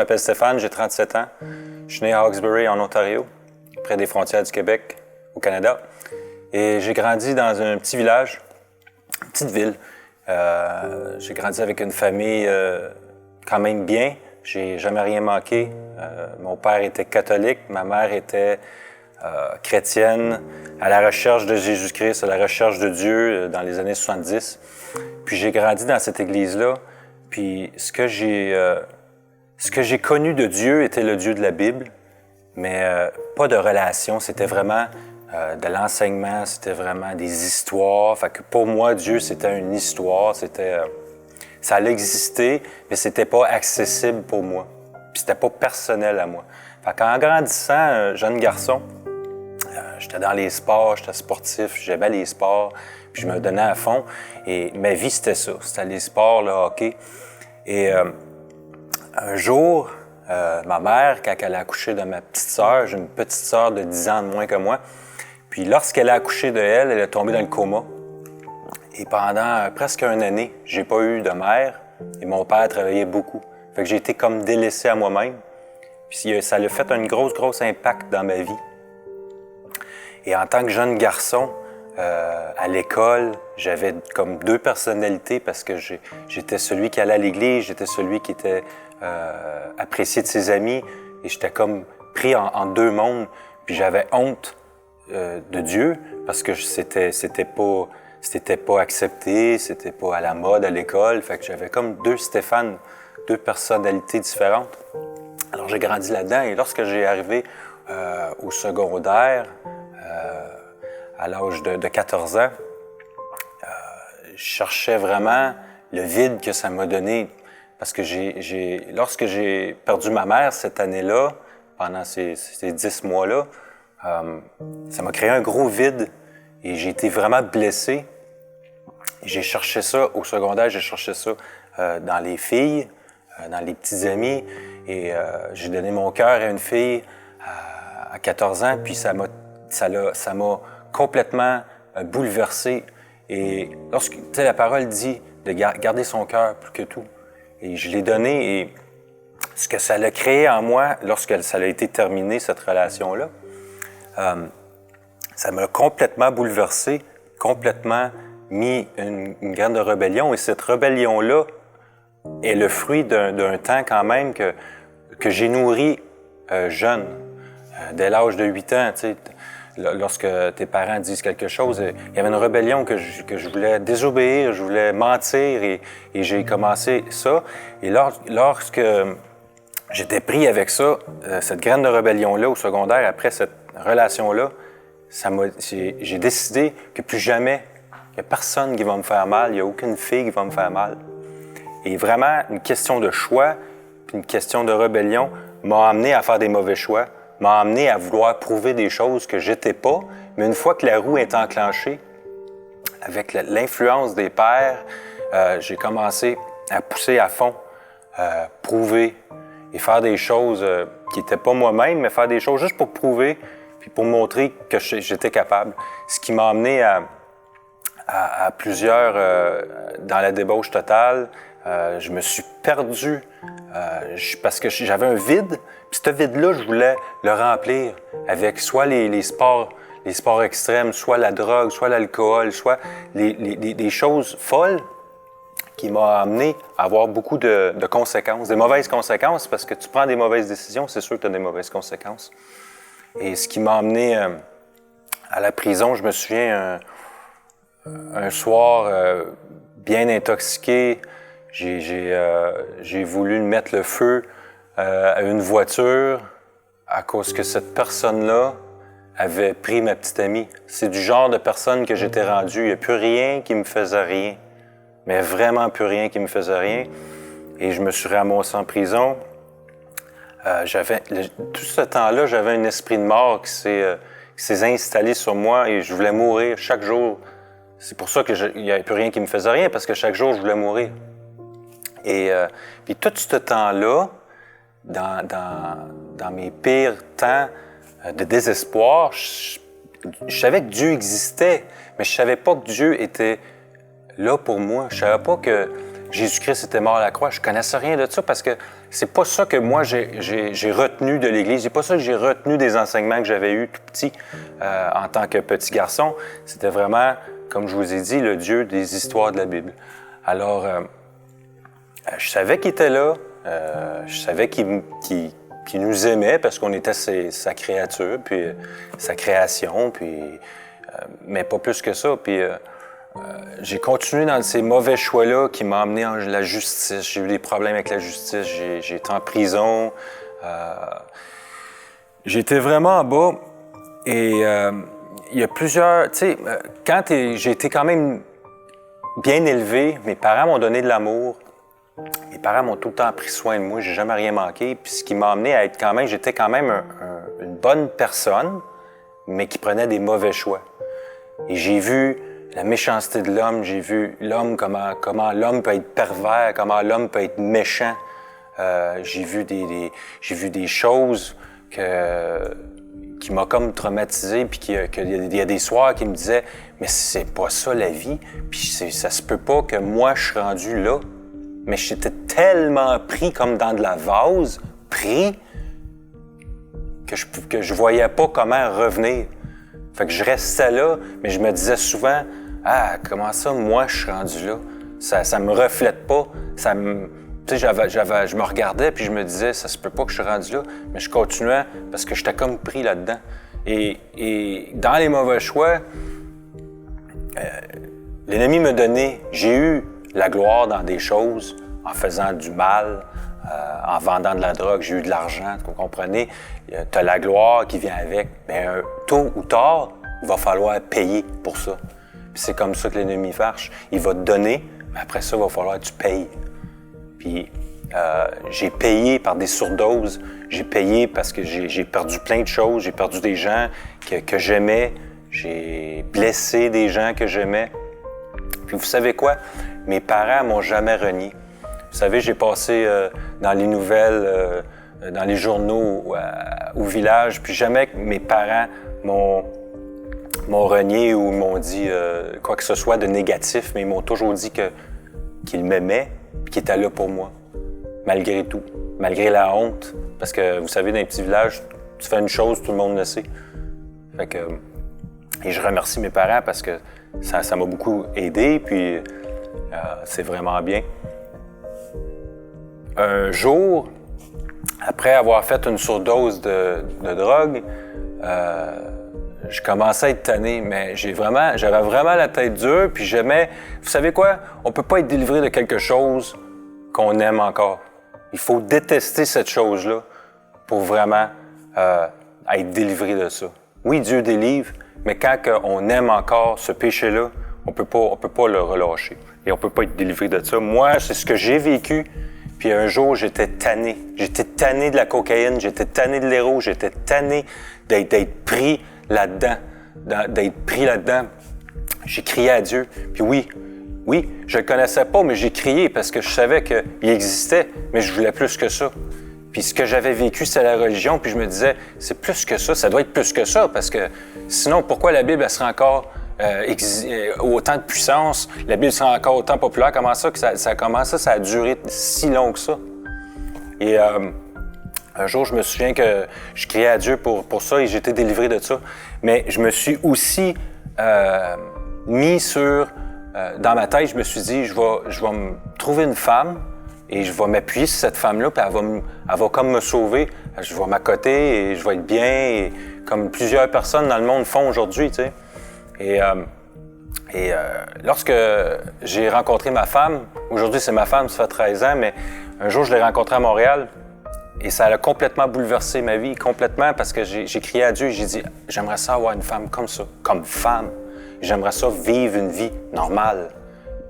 m'appelle Stéphane, j'ai 37 ans. Je suis né à Hawkesbury, en Ontario, près des frontières du Québec, au Canada. Et j'ai grandi dans un petit village, une petite ville. J'ai grandi avec une famille quand même bien. J'ai jamais rien manqué. Mon père était catholique, ma mère était chrétienne, à la recherche de Jésus-Christ, à la recherche de Dieu dans les années 70. Puis j'ai grandi dans cette église-là. Puis ce que j'ai connu de Dieu était le Dieu de la Bible, mais pas de relation. C'était vraiment de l'enseignement, c'était vraiment des histoires. Fait que pour moi, Dieu, c'était une histoire. Ça allait exister, mais c'était pas accessible pour moi. Puis c'était pas personnel à moi. Fait qu'en grandissant, jeune garçon, j'étais dans les sports, j'étais sportif, j'aimais les sports, puis je me donnais à fond. Et ma vie, c'était ça. C'était les sports, le hockey. Et un jour, ma mère, quand elle a accouché de ma petite sœur, j'ai une petite sœur de 10 ans de moins que moi, puis lorsqu'elle a accouché de elle est tombée dans le coma. Et pendant presque une année, j'ai pas eu de mère et mon père travaillait beaucoup. Fait que j'ai été comme délaissé à moi-même. Puis ça a fait un gros impact dans ma vie. Et en tant que jeune garçon, à l'école, j'avais comme deux personnalités parce que j'étais celui qui allait à l'église, j'étais celui qui était apprécié de ses amis et j'étais comme pris en deux mondes. Puis j'avais honte de Dieu parce que c'était pas accepté, c'était pas à la mode à l'école. Fait que j'avais comme deux Stéphane, deux personnalités différentes. Alors j'ai grandi là-dedans et lorsque j'ai arrivé au secondaire, à l'âge de 14 ans, je cherchais vraiment le vide que ça m'a donné. Parce que lorsque j'ai perdu ma mère cette année-là, pendant ces 10 mois-là, ça m'a créé un gros vide et j'ai été vraiment blessé. Et j'ai cherché ça au secondaire, j'ai cherché ça dans les filles, dans les petits amis. Et j'ai donné mon cœur à une fille à 14 ans, puis ça m'a complètement bouleversé. Et lorsque, tu sais, la parole dit de garder son cœur plus que tout. Et je l'ai donné et ce que ça l'a créé en moi lorsque ça a été terminé, cette relation-là, ça m'a complètement bouleversé, complètement mis une graine de rébellion. Et cette rébellion-là est le fruit d'un temps quand même que j'ai nourri jeune, dès l'âge de 8 ans, tu sais. Lorsque tes parents disent quelque chose, il y avait une rébellion que je voulais désobéir, je voulais mentir et j'ai commencé ça. Et lorsque j'étais pris avec ça, cette graine de rébellion-là au secondaire, après cette relation-là, j'ai décidé que plus jamais, il n'y a personne qui va me faire mal, il n'y a aucune fille qui va me faire mal. Et vraiment, une question de choix, puis une question de rébellion m'a amené à faire des mauvais choix, m'a amené à vouloir prouver des choses que j'étais pas. Mais une fois que la roue est enclenchée, avec l'influence des pères, j'ai commencé à pousser à fond, prouver et faire des choses qui n'étaient pas moi-même, mais faire des choses juste pour prouver, puis pour montrer que j'étais capable. Ce qui m'a amené à plusieurs dans la débauche totale. Je me suis perdu parce que j'avais un vide. Puis ce vide-là, je voulais le remplir avec soit les sports extrêmes, soit la drogue, soit l'alcool, soit des choses folles qui m'ont amené à avoir beaucoup de conséquences, des mauvaises conséquences, parce que tu prends des mauvaises décisions, c'est sûr que tu as des mauvaises conséquences. Et ce qui m'a amené à la prison, je me souviens, un soir, bien intoxiqué, j'ai voulu mettre le feu à une voiture à cause que cette personne-là avait pris ma petite amie. C'est du genre de personne que j'étais rendu. Il n'y a plus rien qui me faisait rien, mais vraiment plus rien qui me faisait rien. Et je me suis ramassé en prison. Tout ce temps-là, j'avais un esprit de mort qui s'est installé sur moi et je voulais mourir chaque jour. C'est pour ça qu'il n'y avait plus rien qui me faisait rien, parce que chaque jour, je voulais mourir. Et puis tout ce temps-là, dans mes pires temps de désespoir, je savais que Dieu existait, mais je savais pas que Dieu était là pour moi. Je savais pas que Jésus-Christ était mort à la croix. Je connaissais rien de ça parce que c'est pas ça que moi j'ai retenu de l'Église. C'est pas ça que j'ai retenu des enseignements que j'avais eus tout petit en tant que petit garçon. C'était vraiment, comme je vous ai dit, le Dieu des histoires de la Bible. Alors, je savais qu'il était là. Je savais qu'il nous aimait parce qu'on était sa créature, puis sa création, puis, mais pas plus que ça. Puis, j'ai continué dans ces mauvais choix-là qui m'ont amené en la justice. J'ai eu des problèmes avec la justice. J'ai été en prison. J'étais vraiment en bas. Et il y a plusieurs... Tu sais, quand j'ai été quand même bien élevé, mes parents m'ont donné de l'amour. Mes parents m'ont tout le temps pris soin de moi. J'ai jamais rien manqué. Puis ce qui m'a amené à être quand même... J'étais quand même une bonne personne, mais qui prenait des mauvais choix. Et j'ai vu la méchanceté de l'homme, j'ai vu l'homme, comment l'homme peut être pervers, comment l'homme peut être méchant. J'ai vu des choses qui m'ont comme traumatisé, puis qu'il y a des soirs qui me disaient « Mais c'est pas ça la vie, puis ça se peut pas que moi je suis rendu là. » Mais j'étais tellement pris comme dans de la vase, pris, que je voyais pas comment revenir. Fait que je restais là, mais je me disais souvent « Ah, comment ça, moi, je suis rendu là? Ça me reflète pas. Tu sais, je me regardais puis je me disais « Ça se peut pas que je suis rendu là. » Mais je continuais parce que j'étais comme pris là-dedans. Et dans les mauvais choix, l'ennemi m'a donné... J'ai eu la gloire dans des choses en faisant du mal, en vendant de la drogue. J'ai eu de l'argent, vous comprenez? Tu as la gloire qui vient avec. Mais tôt ou tard, il va falloir payer pour ça. Puis c'est comme ça que l'ennemi marche. Il va te donner, mais après ça, il va falloir que tu payes. Puis j'ai payé par des surdoses. J'ai payé parce que j'ai perdu plein de choses. J'ai perdu des gens que j'aimais. J'ai blessé des gens que j'aimais. Puis vous savez quoi? Mes parents m'ont jamais renié. Vous savez, j'ai passé dans les nouvelles, dans les journaux au village, puis jamais mes parents m'ont renié ou m'ont dit quoi que ce soit de négatif, mais ils m'ont toujours dit qu'ils m'aimaient et qu'ils étaient là pour moi, malgré tout, malgré la honte. Parce que, vous savez, dans les petits villages, tu fais une chose, tout le monde le sait. Fait que, et je remercie mes parents parce que ça m'a beaucoup aidé, puis c'est vraiment bien. Un jour, après avoir fait une surdose de drogue, je commençais à être tanné, mais j'avais vraiment la tête dure, puis j'aimais... Vous savez quoi? On peut pas être délivré de quelque chose qu'on aime encore. Il faut détester cette chose-là pour vraiment être délivré de ça. Oui, Dieu délivre, mais quand on aime encore ce péché-là, on peut pas le relâcher. Et on peut pas être délivré de ça. Moi, c'est ce que j'ai vécu. Puis un jour, j'étais tanné. J'étais tanné de la cocaïne, j'étais tanné de l'héros, j'étais tanné d'être pris là-dedans. J'ai crié à Dieu. Puis oui, je le connaissais pas, mais j'ai crié parce que je savais qu'il existait, mais je voulais plus que ça. Puis ce que j'avais vécu, c'est la religion, puis je me disais, c'est plus que ça doit être plus que ça, parce que sinon, pourquoi la Bible, elle serait encore autant de puissance, la Bible serait encore autant populaire, comment ça a duré si long que ça? Et un jour, je me souviens que je criais à Dieu pour ça et j'étais délivré de ça. Mais je me suis aussi mis dans ma tête, je me suis dit, je vais me trouver une femme et je vais m'appuyer sur cette femme-là, puis elle va comme me sauver. Je vais m'accoter et je vais être bien, et comme plusieurs personnes dans le monde font aujourd'hui, tu sais. Et lorsque j'ai rencontré ma femme, aujourd'hui c'est ma femme, ça fait 13 ans, mais un jour je l'ai rencontrée à Montréal et ça a complètement bouleversé ma vie, complètement, parce que j'ai crié à Dieu et j'ai dit, j'aimerais ça avoir une femme comme ça, comme femme. J'aimerais ça vivre une vie normale.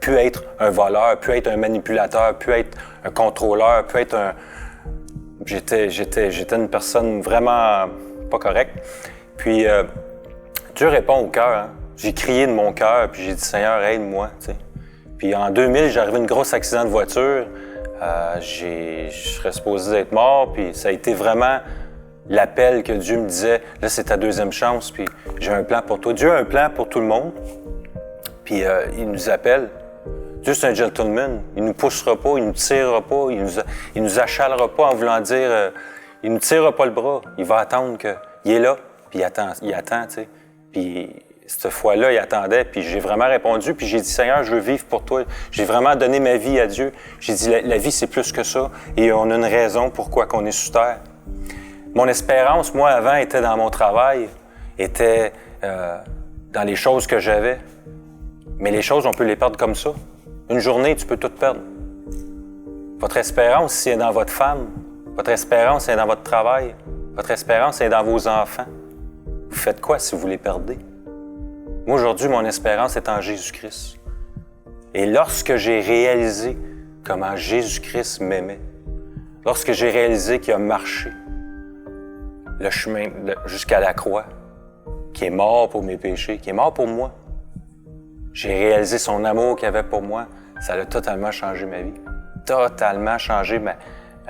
Puis être un voleur, puis être un manipulateur, puis être un contrôleur, puis être un... J'étais une personne vraiment pas correcte. Puis Dieu répond au cœur, hein. J'ai crié de mon cœur, puis j'ai dit « Seigneur, aide-moi », tu sais. Puis en 2000, j'ai arrivé à un gros accident de voiture. Je serais supposé être mort, puis ça a été vraiment l'appel que Dieu me disait « Là, c'est ta deuxième chance, puis j'ai un plan pour toi. » Dieu a un plan pour tout le monde, puis il nous appelle. Dieu, c'est un gentleman. Il ne nous poussera pas, il ne nous tirera pas, il nous achalera pas en voulant dire... il ne nous tirera pas le bras. Il va attendre qu'il est là, puis il attend, tu sais. Puis cette fois-là, il attendait, puis j'ai vraiment répondu, puis j'ai dit, Seigneur, je veux vivre pour toi. J'ai vraiment donné ma vie à Dieu. J'ai dit, la vie, c'est plus que ça, et on a une raison pourquoi qu'on est sur terre. Mon espérance, moi, avant, était dans mon travail, était dans les choses que j'avais. Mais les choses, on peut les perdre comme ça. Une journée, tu peux tout perdre. Votre espérance, si elle est dans votre femme, votre espérance est dans votre travail, votre espérance est dans vos enfants. Vous faites quoi si vous les perdez? Moi, aujourd'hui, mon espérance est en Jésus-Christ. Et lorsque j'ai réalisé comment Jésus-Christ m'aimait, lorsque j'ai réalisé qu'il a marché le chemin jusqu'à la croix, qui est mort pour mes péchés, qui est mort pour moi, j'ai réalisé son amour qu'il avait pour moi, ça a totalement changé ma vie. Totalement changé ma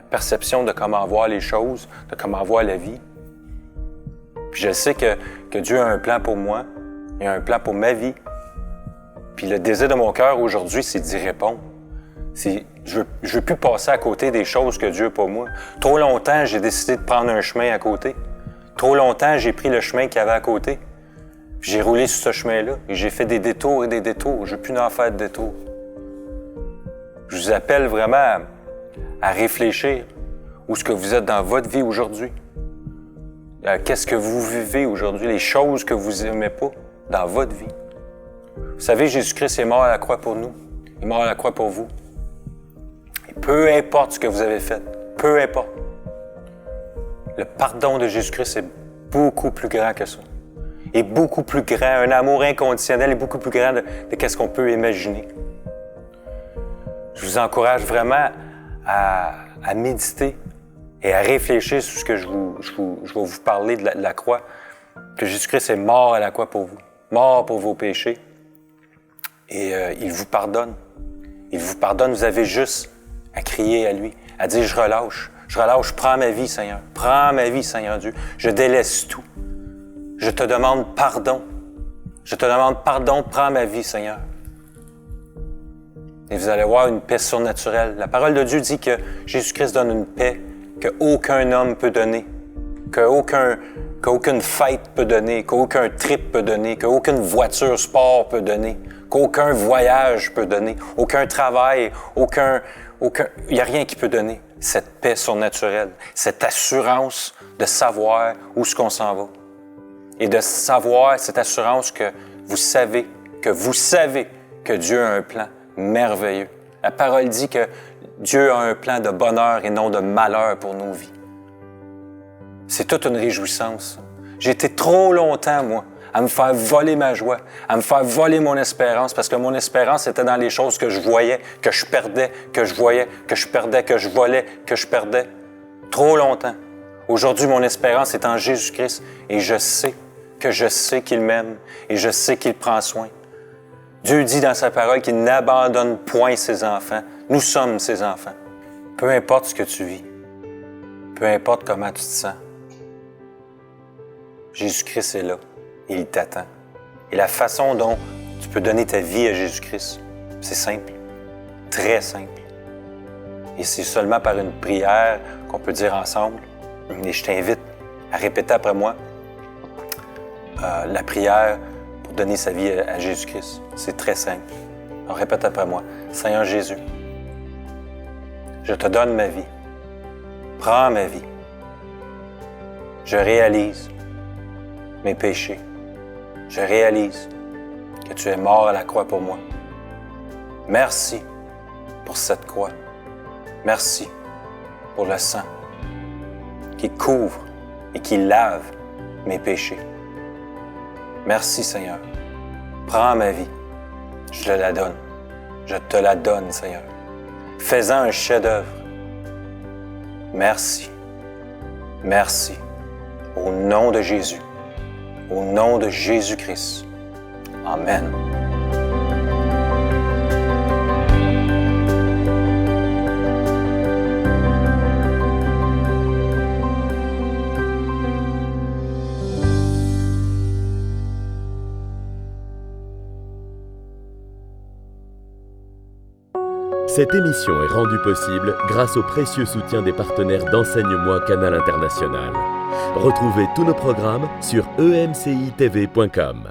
perception de comment voir les choses, de comment voir la vie. Puis je sais que Dieu a un plan pour moi, il a un plan pour ma vie. Puis le désir de mon cœur aujourd'hui, c'est d'y répondre. Je veux plus passer à côté des choses que Dieu a pour moi. Trop longtemps, j'ai décidé de prendre un chemin à côté. Trop longtemps, j'ai pris le chemin qu'il y avait à côté. Puis j'ai roulé sur ce chemin-là et j'ai fait des détours et des détours. Je ne veux plus en faire de détours. Je vous appelle vraiment à réfléchir où est-ce que vous êtes dans votre vie aujourd'hui. Qu'est-ce que vous vivez aujourd'hui, les choses que vous n'aimez pas dans votre vie. Vous savez, Jésus-Christ est mort à la croix pour nous. Il est mort à la croix pour vous. Et peu importe ce que vous avez fait, peu importe. Le pardon de Jésus-Christ est beaucoup plus grand que ça. Est beaucoup plus grand, un amour inconditionnel est beaucoup plus grand de ce qu'on peut imaginer. Je vous encourage vraiment à méditer et à réfléchir sur ce que je vais vous parler de la croix, que Jésus-Christ est mort à la croix pour vous, mort pour vos péchés, et il vous pardonne. Il vous pardonne, vous avez juste à crier à lui, à dire « Je relâche, prends ma vie, Seigneur, prends ma vie, Seigneur Dieu, je délaisse tout. Je te demande pardon. Je te demande pardon, prends ma vie, Seigneur. » Et vous allez voir une paix surnaturelle. La parole de Dieu dit que Jésus-Christ donne une paix qu'aucun homme peut donner, qu'aucune fête peut donner, qu'aucun trip peut donner, qu'aucune voiture sport peut donner, qu'aucun voyage peut donner, aucun travail, il n'y a rien qui peut donner cette paix surnaturelle, cette assurance de savoir où est-ce qu'on s'en va. Et de savoir cette assurance que vous savez que Dieu a un plan merveilleux. La parole dit que Dieu a un plan de bonheur et non de malheur pour nos vies. C'est toute une réjouissance. J'ai été trop longtemps, moi, à me faire voler ma joie, à me faire voler mon espérance, parce que mon espérance était dans les choses que je voyais, que je perdais, que je voyais, que je perdais, que je volais, que je perdais. Trop longtemps. Aujourd'hui, mon espérance est en Jésus-Christ et je sais qu'il m'aime et je sais qu'il prend soin. Dieu dit dans sa parole qu'il n'abandonne point ses enfants. Nous sommes ses enfants. Peu importe ce que tu vis, peu importe comment tu te sens, Jésus-Christ est là et il t'attend. Et la façon dont tu peux donner ta vie à Jésus-Christ, c'est simple, très simple. Et c'est seulement par une prière qu'on peut dire ensemble. Et je t'invite à répéter après moi la prière pour donner sa vie à Jésus-Christ. C'est très simple. Alors répète après moi. Seigneur Jésus, je te donne ma vie. Prends ma vie. Je réalise mes péchés. Je réalise que tu es mort à la croix pour moi. Merci pour cette croix. Merci pour le sang qui couvre et qui lave mes péchés. Merci, Seigneur. Prends ma vie. Je te la donne. Je te la donne, Seigneur. Fais-en un chef-d'œuvre. Merci. Merci. Au nom de Jésus. Au nom de Jésus-Christ. Amen. Cette émission est rendue possible grâce au précieux soutien des partenaires d'Enseigne-moi Canal International. Retrouvez tous nos programmes sur emcitv.com.